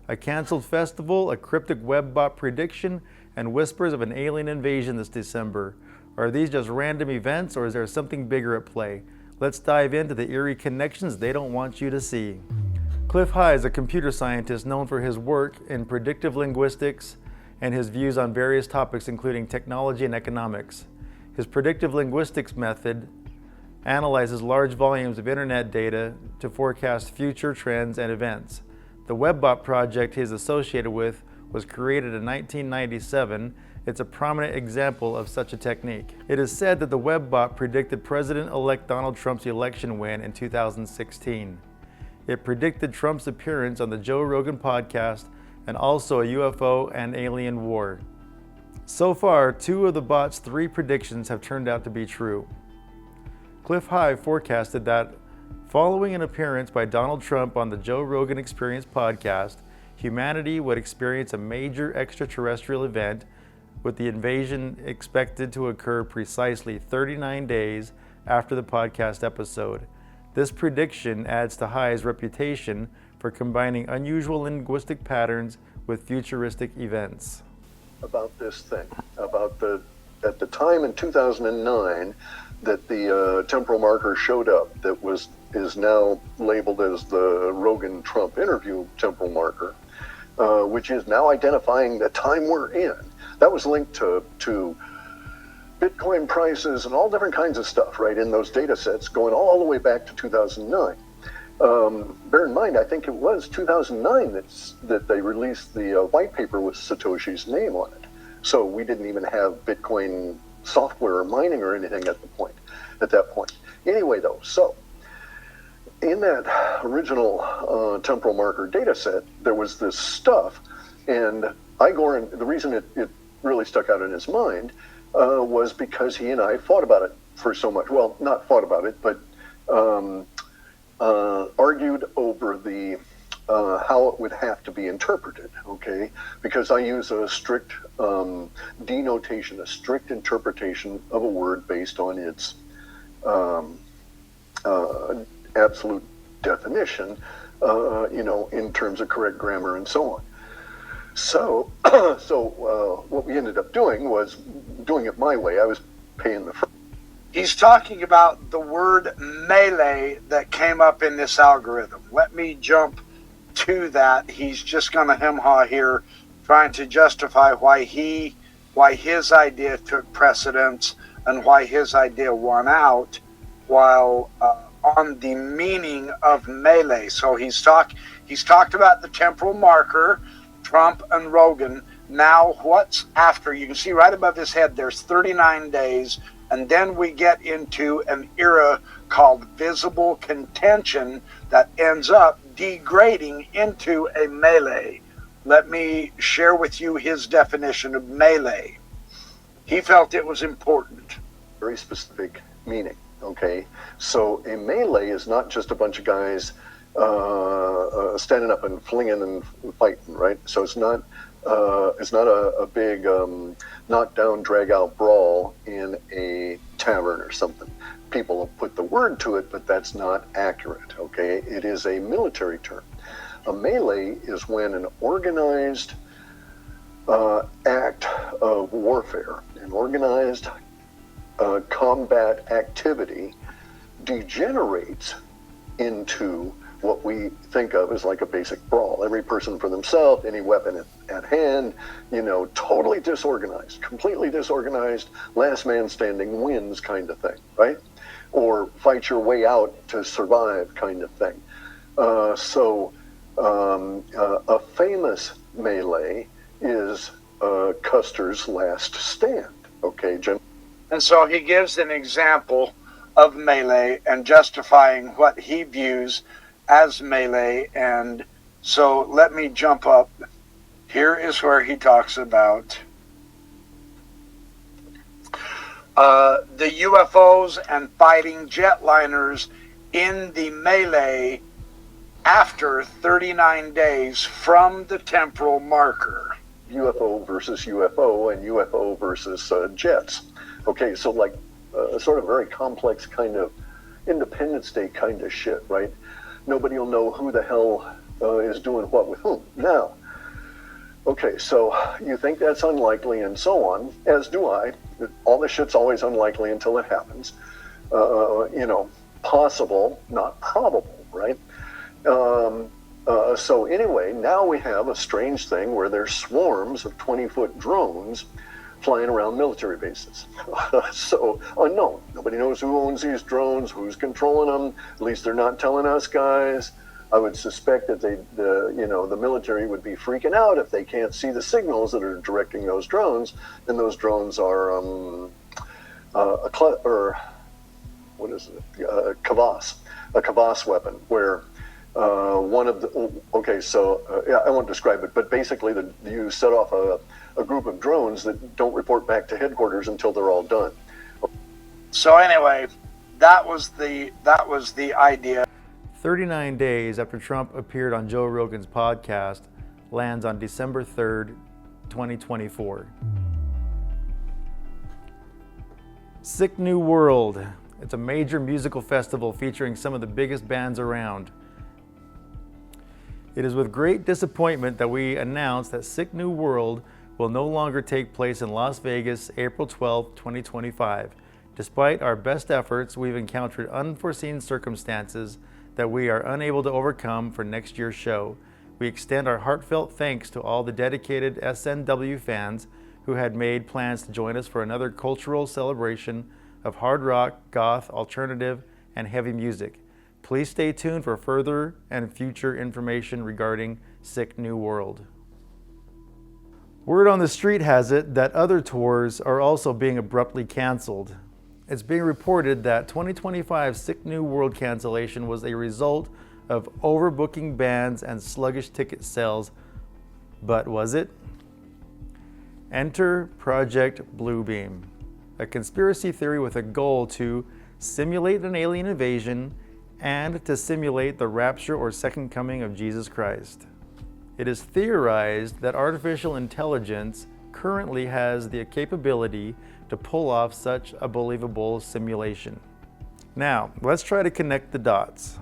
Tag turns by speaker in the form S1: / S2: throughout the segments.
S1: A canceled festival, a cryptic webbot prediction, and whispers of an alien invasion this December. Are these just random events, or is there something bigger at play? Let's dive into the eerie connections they don't want you to see. Cliff High is a computer scientist known for his work in predictive linguistics and his views on various topics including technology and economics. His predictive linguistics method analyzes large volumes of internet data to forecast future trends and events. The Webbot project he's associated with was created in 1997. It's a prominent example of such a technique. It is said that the Webbot predicted President-elect Donald Trump's election win in 2016. It predicted Trump's appearance on the Joe Rogan podcast and also a UFO and alien war. So far, 2 of the bot's 3 predictions have turned out to be true. Cliff High forecasted that following an appearance by Donald Trump on the Joe Rogan Experience podcast, humanity would experience a major extraterrestrial event with the invasion expected to occur precisely 39 days after the podcast episode. This prediction adds to High's reputation for combining unusual linguistic patterns with futuristic events.
S2: About this thing, at the time in 2009 that the temporal marker showed up that is now labeled as the Rogan-Trump interview temporal marker, which is now identifying the time we're in. That was linked to Bitcoin prices and all different kinds of stuff, right, in those data sets going all the way back to 2009. Bear in mind, I think it was 2009 that they released the white paper with Satoshi's name on it. So we didn't even have Bitcoin software or mining or anything at that point. Anyway, though, so in that original temporal marker data set, there was this stuff, and Igor, and the reason it really stuck out in his mind was because he and I fought about it for so much. Well, not fought about it, but argued over the how it would have to be interpreted, okay? Because I use a strict denotation, a strict interpretation of a word based on its absolute definition, in terms of correct grammar and so on. So, what we ended up doing was doing it my way. I was paying the.
S3: He's talking about the word melee that came up in this algorithm. Let me jump to that. He's just going to hem-haw here, trying to justify why his idea took precedence and why his idea won out, while on the meaning of melee. So he's talked about the temporal marker, Trump and Rogan. Now what's after? You can see right above his head there's 39 days, and then we get into an era called visible contention that ends up degrading into a melee. Let me share with you his definition of melee. He felt it was important.
S2: Very specific meaning, okay? So a melee is not just a bunch of guys standing up and flinging and fighting, right? So it's not a big knockdown, drag-out brawl in a tavern or something. People put the word to it, but that's not accurate, okay? It is a military term. A melee is when an organized act of warfare, an organized combat activity degenerates into what we think of as like a basic brawl. Every person for themselves, any weapon at hand, totally disorganized, completely disorganized, last man standing wins kind of thing, right? Or fight your way out to survive kind of thing. A famous melee is Custer's Last Stand, okay, Jim?
S3: And so he gives an example of melee and justifying what he views as melee. And so let me jump up. Here is where he talks about the UFOs and fighting jetliners in the melee after 39 days from the temporal marker.
S2: UFO versus UFO and UFO versus jets. Okay, so like sort of very complex kind of Independence Day kind of shit, right? Nobody will know who the hell is doing what with whom. Now, okay, so you think that's unlikely and so on, as do I. All this shit's always unlikely until it happens. Possible, not probable, right? So anyway, now we have a strange thing where there's swarms of 20-foot drones flying around military bases. So unknown. Nobody knows who owns these drones, who's controlling them. At least they're not telling us guys. I would suspect that the military would be freaking out if they can't see the signals that are directing those drones, and those drones are a kvass weapon, where one of the, I won't describe it, but basically you set off a group of drones that don't report back to headquarters until they're all done.
S3: So anyway, that was the idea.
S1: 39 days after Trump appeared on Joe Rogan's podcast lands on December 3rd, 2024. Sick New World. It's a major musical festival featuring some of the biggest bands around. It is with great disappointment that we announce that Sick New World will no longer take place in Las Vegas, April 12, 2025. Despite our best efforts, we've encountered unforeseen circumstances that we are unable to overcome for next year's show. We extend our heartfelt thanks to all the dedicated SNW fans who had made plans to join us for another cultural celebration of hard rock, goth, alternative, and heavy music. Please stay tuned for further and future information regarding Sick New World. Word on the street has it that other tours are also being abruptly canceled. It's being reported that 2025 Sick New World cancellation was a result of overbooking bands and sluggish ticket sales. But was it? Enter Project Bluebeam, a conspiracy theory with a goal to simulate an alien invasion and to simulate the rapture or second coming of Jesus Christ. It is theorized that artificial intelligence currently has the capability to pull off such a believable simulation. Now, let's try to connect the dots.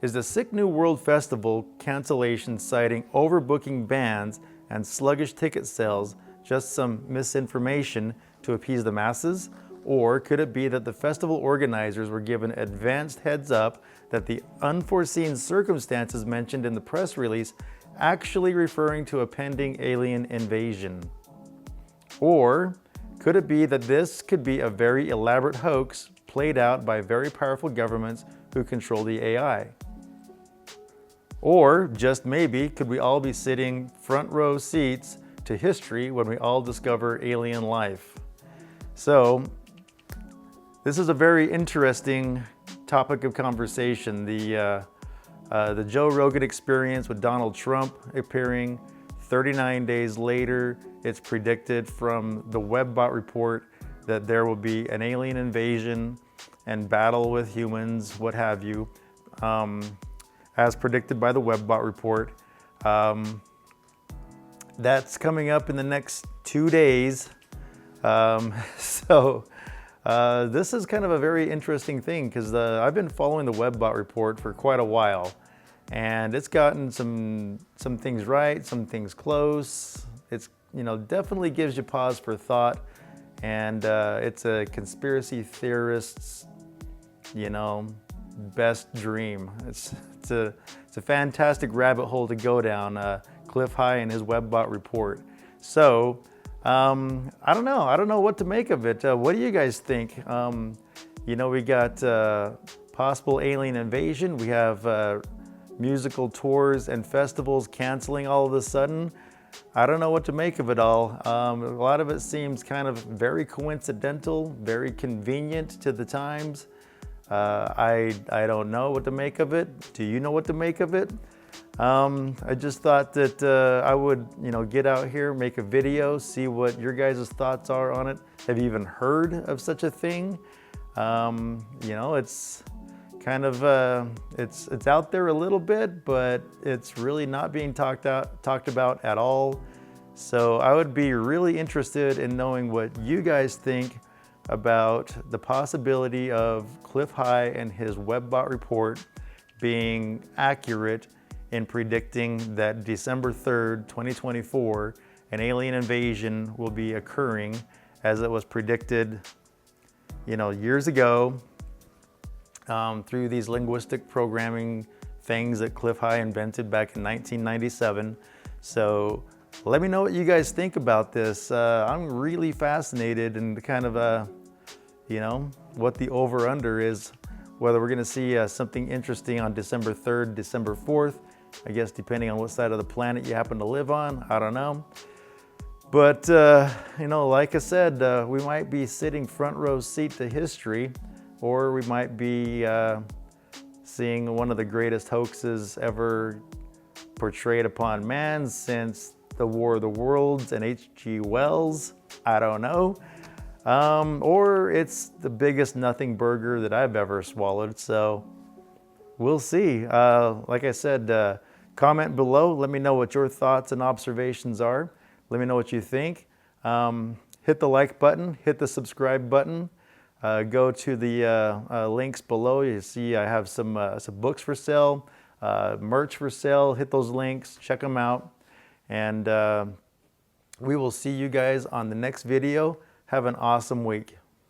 S1: Is the Sick New World Festival cancellation citing overbooking bands and sluggish ticket sales just some misinformation to appease the masses? Or could it be that the festival organizers were given advanced heads up that the unforeseen circumstances mentioned in the press release actually referring to a pending alien invasion? Or could it be that this could be a very elaborate hoax played out by very powerful governments who control the AI? Or just maybe, could we all be sitting front row seats to history when we all discover alien life? So, this is a very interesting topic of conversation. The Joe Rogan experience with Donald Trump appearing 39 days later. It's predicted from the Webbot report that there will be an alien invasion and battle with humans, what have you, as predicted by the Webbot report. That's coming up in the next 2 days. This is kind of a very interesting thing because I've been following the Webbot report for quite a while, and it's gotten some things right, some things close. It's definitely gives you pause for thought, and it's a conspiracy theorist's best dream. It's a fantastic rabbit hole to go down. Cliff High and his Webbot report. So. I don't know what to make of it. What do you guys think? We got possible alien invasion. We have musical tours and festivals canceling all of a sudden. I don't know what to make of it all. A lot of it seems kind of very coincidental, very convenient to the times. I don't know what to make of it. Do you know what to make of it? I just thought that I would, get out here, make a video, see what your guys' thoughts are on it. Have you even heard of such a thing? It's kind of it's out there a little bit, but it's really not being talked about at all. So I would be really interested in knowing what you guys think about the possibility of Cliff High and his Webbot report being accurate in predicting that December 3rd, 2024, an alien invasion will be occurring as it was predicted, you know, years ago through these linguistic programming things that Cliff High invented back in 1997. So let me know what you guys think about this. I'm really fascinated in the kind of, you know, what the over-under is, whether we're gonna see something interesting on December 3rd, December 4th, I guess depending on what side of the planet you happen to live on, I don't know. But, you know, like I said, we might be sitting front row seat to history, or we might be seeing one of the greatest hoaxes ever portrayed upon man since the War of the Worlds and H.G. Wells, I don't know. Or it's the biggest nothing burger that I've ever swallowed, so we'll see. Like I said, comment below, let me know what your thoughts and observations are. Let me know what you think. Hit the like button, hit the subscribe button. Go to the links below. You see I have some books for sale, merch for sale. Hit those links, check them out. And we will see you guys on the next video. Have an awesome week.